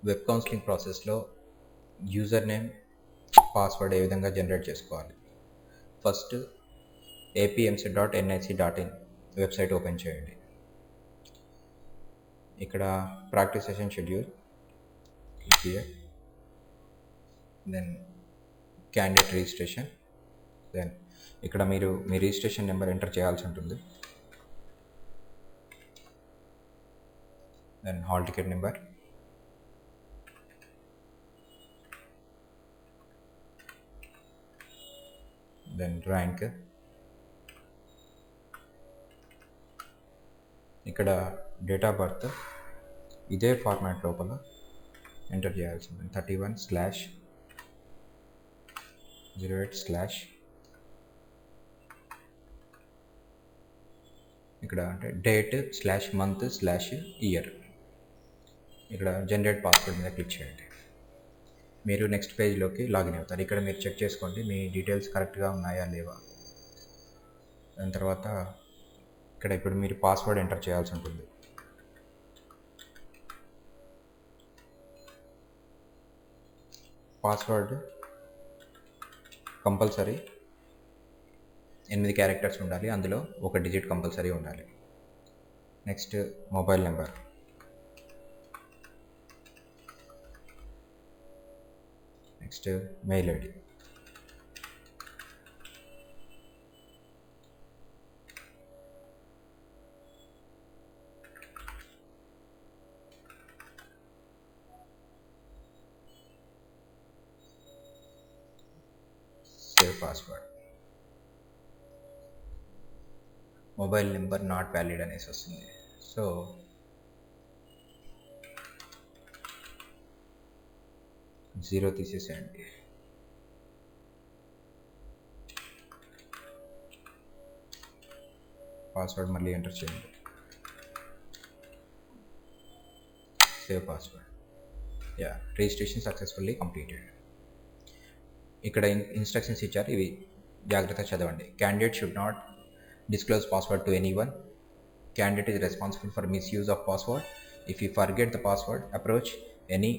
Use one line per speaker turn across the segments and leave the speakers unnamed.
Web counselling ప్రాసెస్లో user name password ఏ విధంగా జనరేట్ చేసుకోవాలి. ఫస్ట్ apmc.nic.in వెబ్సైట్ ఓపెన్ చేయండి. ఇక్కడ practice session schedule here, then candidate registration, then ఇక్కడ మీరు మీ రిజిస్ట్రేషన్ నెంబర్ ఎంటర్ చేయాల్సి ఉంటుంది. Then hall ticket number, then rank, ఇక్కడ డేట్ ఆఫ్ బర్త్ ఇదే ఫార్మాట్ లోపల ఎంటర్ చేయాల్సి ఉంటుంది. 31/08/ ఇక్కడ అంటే date/month/year. ఇక్కడ జనరేట్ పాస్వర్డ్ మీద క్లిక్ చేయండి. మీరు నెక్స్ట్ పేజ్లోకి లాగిన్ అవుతారు. ఇక్కడ మీరు చెక్ చేసుకోండి మీ డీటెయిల్స్ కరెక్ట్గా ఉన్నాయా లేవా. దాని తర్వాత ఇక్కడ ఇప్పుడు మీరు పాస్వర్డ్ ఎంటర్ చేయాల్సి ఉంటుంది. పాస్వర్డ్ కంపల్సరీ 8 క్యారెక్టర్స్ ఉండాలి, అందులో ఒక డిజిట్ కంపల్సరీ ఉండాలి. Next mobile number, next mail ID, save password. Mobile number not valid అనేసి వస్తుంది. సో జీరో తీసేసేయండి. పాస్వర్డ్ మళ్ళీ ఎంటర్ చేయండి. Save password. Registration successfully completed. ఇక్కడ ఇన్స్ట్రక్షన్స్ ఇచ్చారు, ఇవి జాగ్రత్తగా చదవండి. Candidate should not disclose password to anyone. Candidate is responsible for misuse of password. If you forget the password, approach any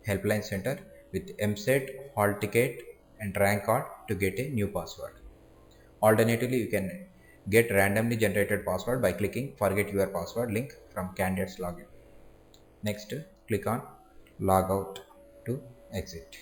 helpline center with MSET, hall ticket and rank card to get a new password. Alternatively, you can get randomly generated password by clicking forget your password link from candidate's login. Next, click on log out to exit.